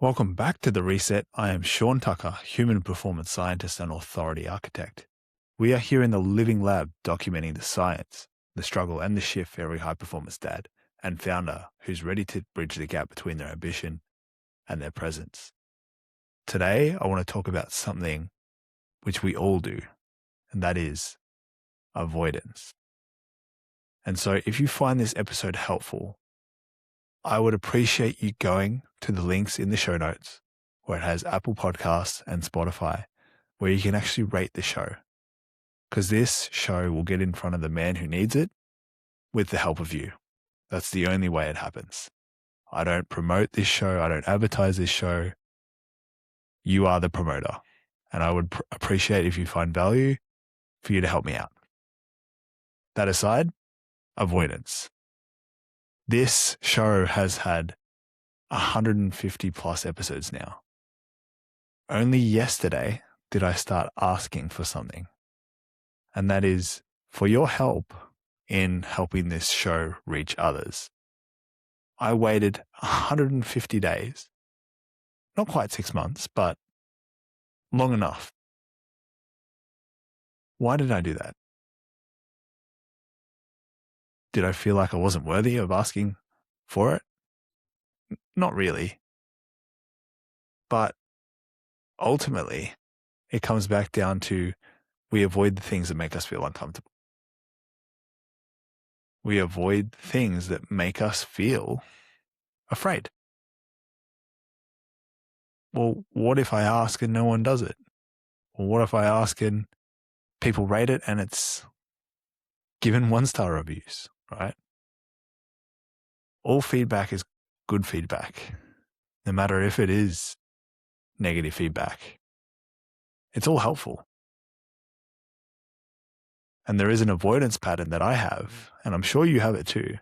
Welcome back to The Reset. I am Shaun Tucker, human performance scientist and authority architect. We are here in the living lab documenting the science, the struggle, and the shift for every high performance dad and founder who's ready to bridge the gap between their ambition and their presence. Today, I want to talk about something which we all do, and that is avoidance. And so if you find this episode helpful, I would appreciate you going to the links in the show notes where it has Apple Podcasts and Spotify, where you can actually rate the show. Because this show will get in front of the man who needs it with the help of you. That's the only way it happens. I don't promote this show. I don't advertise this show. You are the promoter. And I would appreciate if you find value for you to help me out. That aside, avoidance. This show has had 150 plus episodes now. Only yesterday did I start asking for something, and that is for your help in helping this show reach others. I waited 150 days, not quite 6 months, but long enough. Why did I do that? Did I feel like I wasn't worthy of asking for it? Not really. But ultimately, it comes back down to we avoid the things that make us feel uncomfortable. We avoid things that make us feel afraid. Well, what if I ask and no one does it? Or what if I ask and people rate it and it's given 1-star reviews, right? All feedback is good feedback, no matter if it is negative feedback. It's all helpful. And there is an avoidance pattern that I have, and I'm sure you have it too.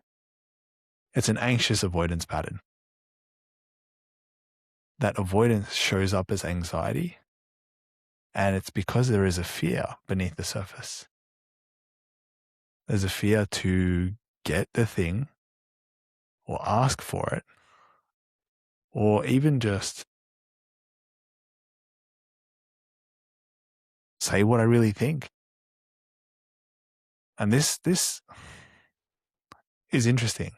It's an anxious avoidance pattern. That avoidance shows up as anxiety, and it's because there is a fear beneath the surface. There's a fear to get the thing or ask for it, or even just say what I really think. And this is interesting.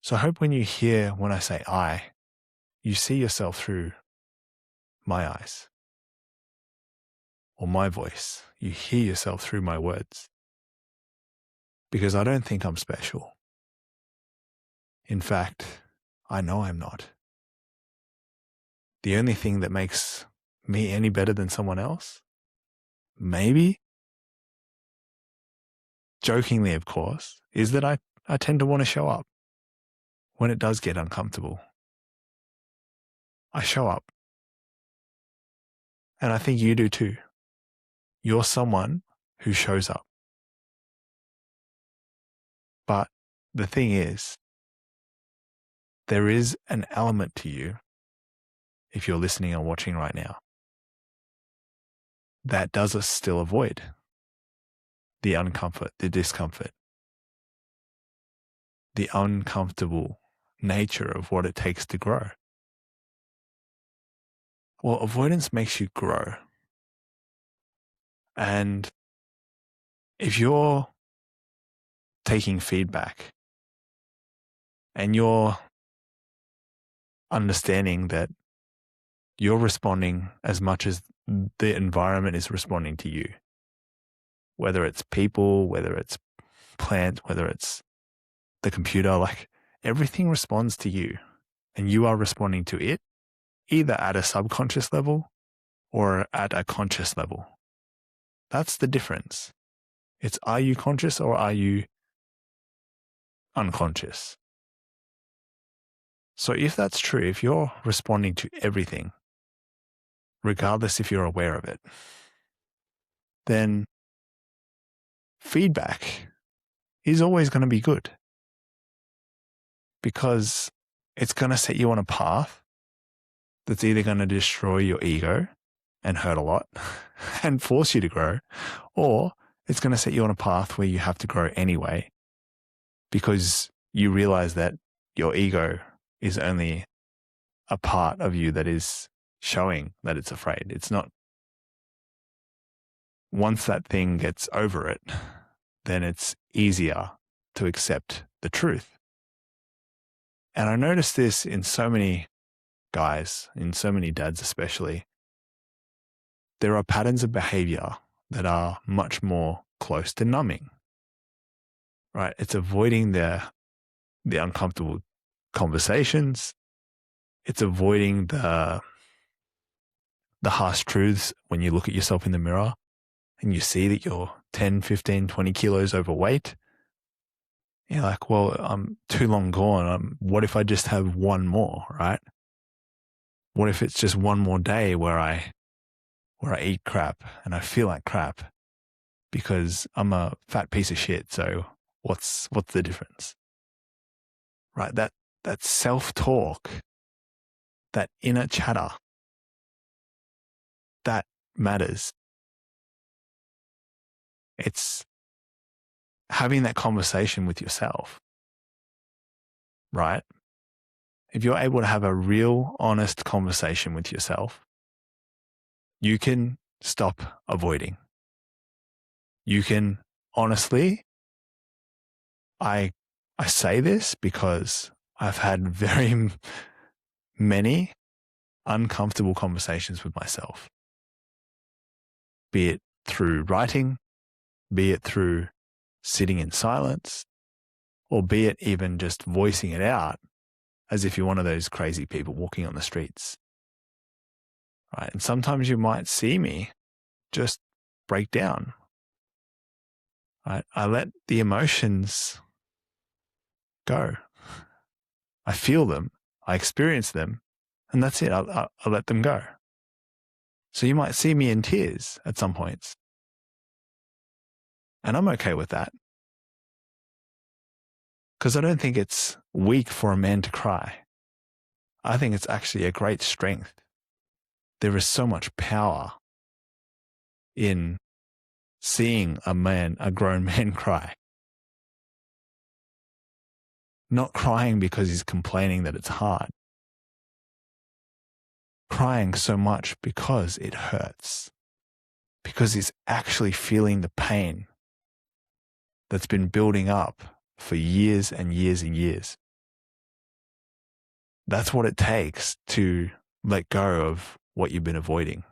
So I hope when you hear when I say I, you see yourself through my eyes or my voice. You hear yourself through my words. Because I don't think I'm special. In fact, I know I'm not. The only thing that makes me any better than someone else, maybe, jokingly of course, is that I tend to want to show up when it does get uncomfortable. I show up. And I think you do too. You're someone who shows up. But the thing is, there is an element to you, if you're listening or watching right now, that does us still avoid the uncomfort, the discomfort, the uncomfortable nature of what it takes to grow. Well, avoidance makes you grow. And if you're taking feedback and you're understanding that you're responding as much as the environment is responding to you, whether it's people, whether it's plants, whether it's the computer, like everything responds to you and you are responding to it either at a subconscious level or at a conscious level. That's the difference. It's, are you conscious or are you unconscious? So if that's true, if you're responding to everything, regardless if you're aware of it, then feedback is always going to be good because it's going to set you on a path that's either going to destroy your ego and hurt a lot and force you to grow, or it's going to set you on a path where you have to grow anyway because you realize that your ego is only a part of you that is showing that it's afraid. It's not. Once that thing gets over it, then it's easier to accept the truth. And I noticed this in so many guys, in so many dads especially. There are patterns of behavior that are much more close to numbing, right? It's avoiding the uncomfortable conversations. It's avoiding the harsh truths when you look at yourself in the mirror and you see that you're 10, 15, 20 kilos overweight. You're like, well, I'm too long gone. What if I just have one more, right? What if it's just one more day where I eat crap and I feel like crap because I'm a fat piece of shit. So what's the difference? Right? That self-talk, that inner chatter, that matters. It's having that conversation with yourself, right? If you're able to have a real, honest conversation with yourself, you can stop avoiding. You can honestly, I say this because I've had very many uncomfortable conversations with myself, be it through writing, be it through sitting in silence, or be it even just voicing it out as if you're one of those crazy people walking on the streets. Right? And sometimes you might see me just break down. Right? I let the emotions go. I feel them, I experience them, and that's it. I'll let them go. So you might see me in tears at some points. And I'm okay with that. Because I don't think it's weak for a man to cry. I think it's actually a great strength. There is so much power in seeing a grown man cry. Not crying because he's complaining that it's hard. Crying so much because it hurts. Because he's actually feeling the pain that's been building up for years and years and years. That's what it takes to let go of what you've been avoiding.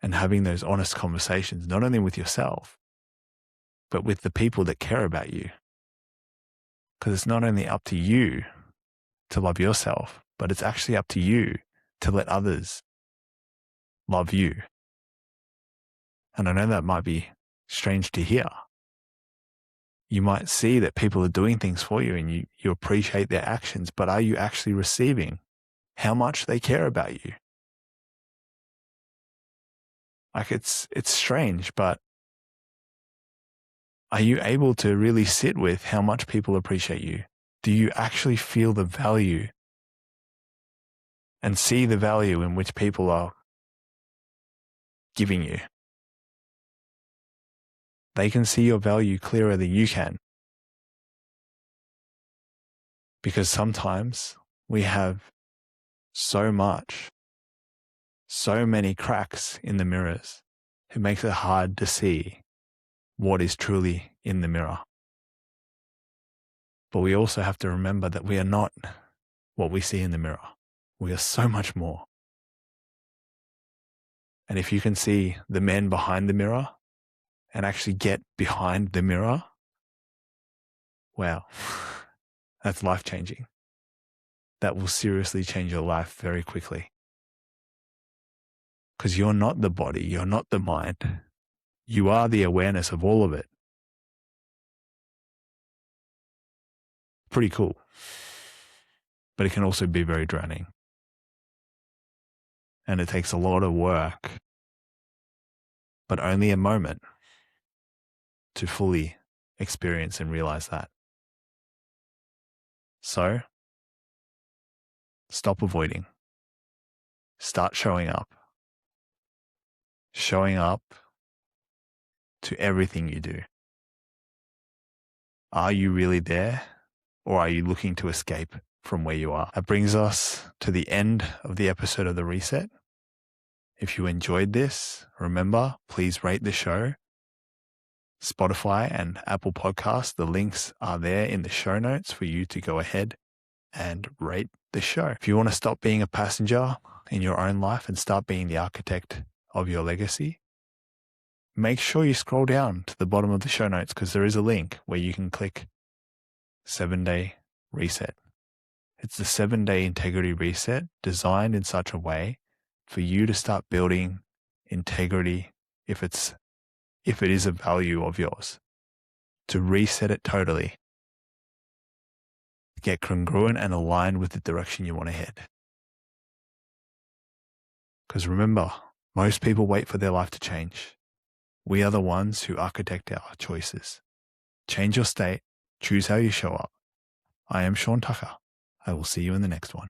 And having those honest conversations, not only with yourself, but with the people that care about you. Because it's not only up to you to love yourself, but it's actually up to you to let others love you. And I know that might be strange to hear. You might see that people are doing things for you and you appreciate their actions, but are you actually receiving how much they care about you? Like it's strange, but are you able to really sit with how much people appreciate you? Do you actually feel the value and see the value in which people are giving you? They can see your value clearer than you can. Because sometimes we have so many cracks in the mirrors. It makes it hard to see what is truly in the mirror. But we also have to remember that we are not what we see in the mirror. We are so much more. And if you can see the men behind the mirror and actually get behind the mirror, wow, that's life-changing. That will seriously change your life very quickly. Because you're not the body, you're not the mind. You are the awareness of all of it. Pretty cool. But it can also be very draining. And it takes a lot of work, but only a moment to fully experience and realize that. So, stop avoiding. Start showing up. Showing up to everything you do. Are you really there, or are you looking to escape from where you are. That brings us to the end of the episode of The Reset. If you enjoyed this, remember, please rate the show. Spotify and Apple Podcasts, the links are there in the show notes for you to go ahead and rate the show. If you want to stop being a passenger in your own life and start being the architect of your legacy, make sure you scroll down to the bottom of the show notes because there is a link where you can click 7-day reset. It's the 7-day integrity reset designed in such a way for you to start building integrity if it is a value of yours, to reset it totally, get congruent and aligned with the direction you want to head. Because remember, most people wait for their life to change. We are the ones who architect our choices. Change your state, choose how you show up. I am Shaun Tucker. I will see you in the next one.